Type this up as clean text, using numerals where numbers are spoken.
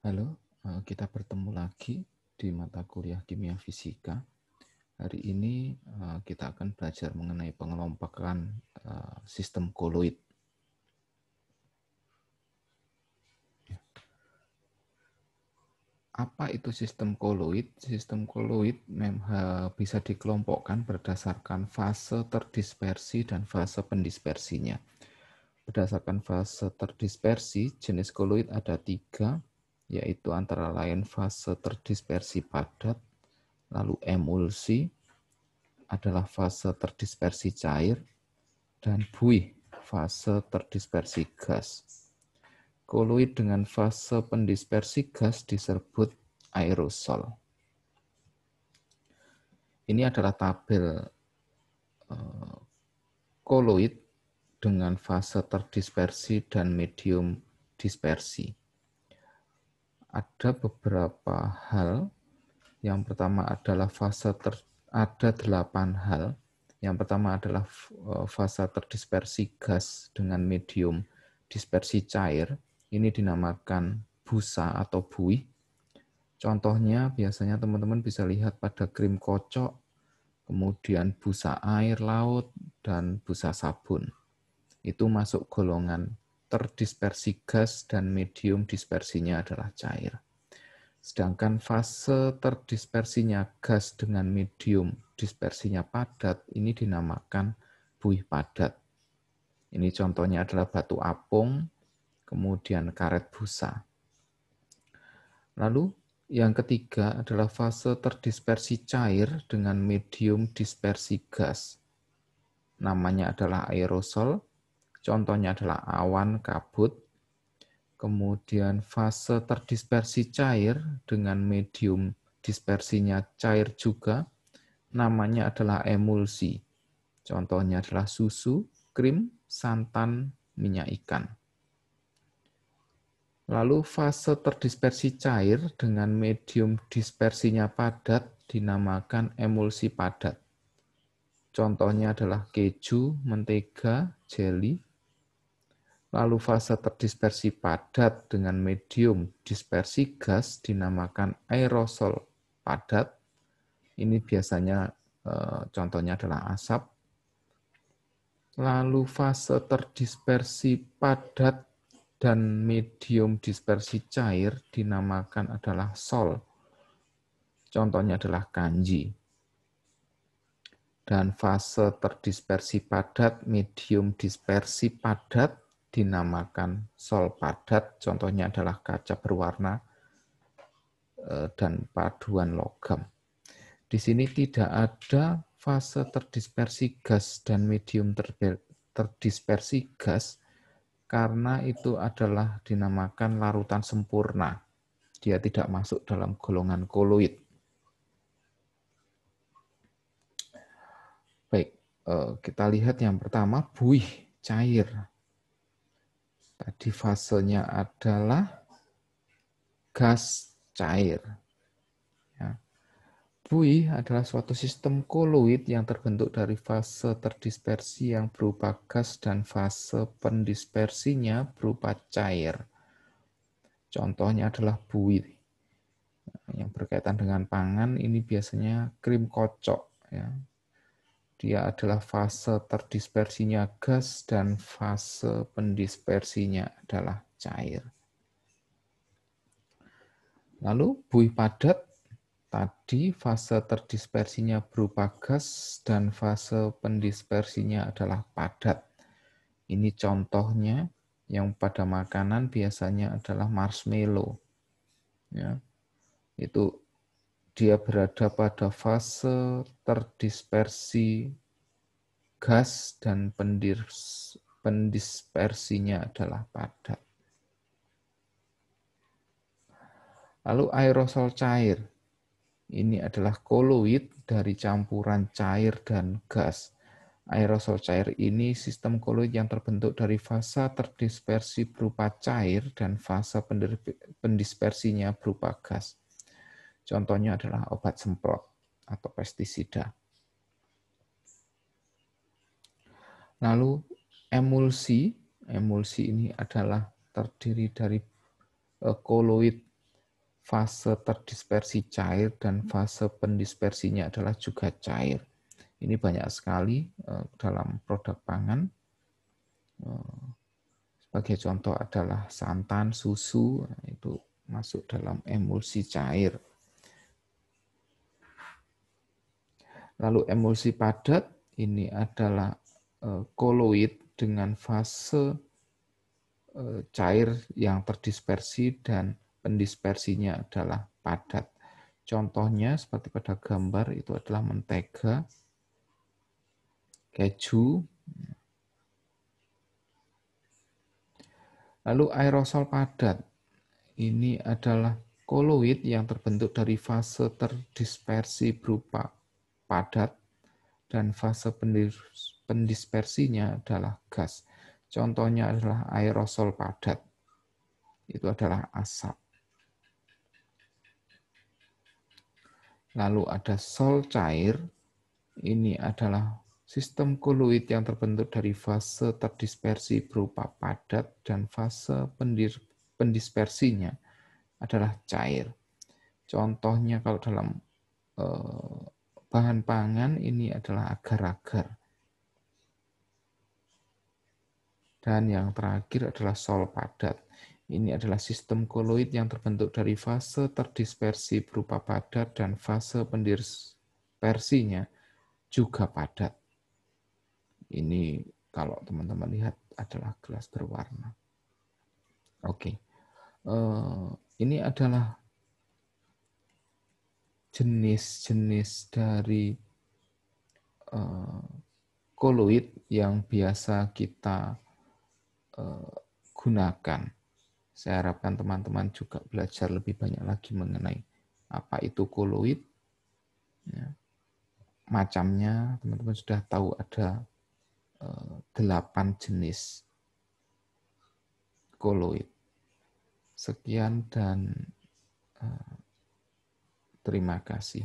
Halo, kita bertemu lagi di mata kuliah Kimia Fisika. Hari ini kita akan belajar mengenai pengelompokan sistem koloid. Apa itu sistem koloid? Sistem koloid bisa dikelompokkan berdasarkan fase terdispersi dan fase pendispersinya. Berdasarkan fase terdispersi, jenis koloid ada 3, yaitu antara lain fase terdispersi padat, lalu emulsi, adalah fase terdispersi cair, dan buih, fase terdispersi gas. Koloid dengan fase pendispersi gas disebut aerosol. Ini adalah tabel koloid dengan fase terdispersi dan medium dispersi. Ada beberapa hal. Yang pertama adalah ada 8 hal. Yang pertama adalah fase terdispersi gas dengan medium dispersi cair. Ini dinamakan busa atau buih. Contohnya biasanya teman-teman bisa lihat pada krim kocok, kemudian busa air laut, dan busa sabun. Itu masuk golongan terdispersi gas dan medium dispersinya adalah cair. Sedangkan fase terdispersinya gas dengan medium dispersinya padat ini dinamakan buih padat. Ini contohnya adalah batu apung, kemudian karet busa. Lalu yang ketiga adalah fase terdispersi cair dengan medium dispersi gas. Namanya adalah aerosol, contohnya adalah awan kabut. Kemudian fase terdispersi cair dengan medium dispersinya cair juga, namanya adalah emulsi. Contohnya adalah susu, krim, santan, minyak ikan. Lalu fase terdispersi cair dengan medium dispersinya padat dinamakan emulsi padat. Contohnya adalah keju, mentega, jeli. Lalu fase terdispersi padat dengan medium dispersi gas dinamakan aerosol padat. Ini biasanya contohnya adalah asap. Lalu fase terdispersi padat dan medium dispersi cair dinamakan adalah sol. Contohnya adalah kanji. Dan fase terdispersi padat, medium dispersi padat dinamakan sol padat, contohnya adalah kaca berwarna dan paduan logam. Di sini tidak ada fase terdispersi gas dan medium terdispersi gas karena itu adalah dinamakan larutan sempurna. Dia tidak masuk dalam golongan koloid. Baik, kita lihat yang pertama buih cair. Tadi fasenya adalah gas cair. Ya. Buih adalah suatu sistem koloid yang terbentuk dari fase terdispersi yang berupa gas dan fase pendispersinya berupa cair. Contohnya adalah buih. Yang berkaitan dengan pangan ini biasanya krim kocok. Ya. Dia adalah fase terdispersinya gas dan fase pendispersinya adalah cair. Lalu buih padat, tadi fase terdispersinya berupa gas dan fase pendispersinya adalah padat. Ini contohnya yang pada makanan biasanya adalah marshmallow. Ya, itu dia berada pada fase terdispersi gas dan pendispersinya adalah padat. Lalu aerosol cair. Ini adalah koloid dari campuran cair dan gas. Aerosol cair ini sistem koloid yang terbentuk dari fase terdispersi berupa cair dan fase pendispersinya berupa gas. Contohnya adalah obat semprot atau pestisida. Lalu emulsi ini adalah terdiri dari koloid fase terdispersi cair dan fase pendispersinya adalah juga cair. Ini banyak sekali dalam produk pangan. Sebagai contoh adalah santan, susu, itu masuk dalam emulsi cair. Lalu emulsi padat, ini adalah koloid dengan fase cair yang terdispersi dan pendispersinya adalah padat. Contohnya seperti pada gambar itu adalah mentega, keju. Lalu aerosol padat, ini adalah koloid yang terbentuk dari fase terdispersi berupa padat dan fase pendispersinya adalah gas. Contohnya adalah aerosol padat. Itu adalah asap. Lalu ada sol cair. Ini adalah sistem koloid yang terbentuk dari fase terdispersi berupa padat dan fase pendispersinya adalah cair. Contohnya kalau dalam bahan pangan ini adalah agar-agar. Dan yang terakhir adalah sol padat. Ini adalah sistem koloid yang terbentuk dari fase terdispersi berupa padat dan fase pendispersinya juga padat. Ini kalau teman-teman lihat adalah gelas berwarna. Oke. Ini adalah jenis-jenis dari koloid yang biasa kita gunakan. Saya harapkan teman-teman juga belajar lebih banyak lagi mengenai apa itu koloid. Ya. Macamnya, teman-teman sudah tahu ada 8 jenis koloid. Sekian dan terima kasih.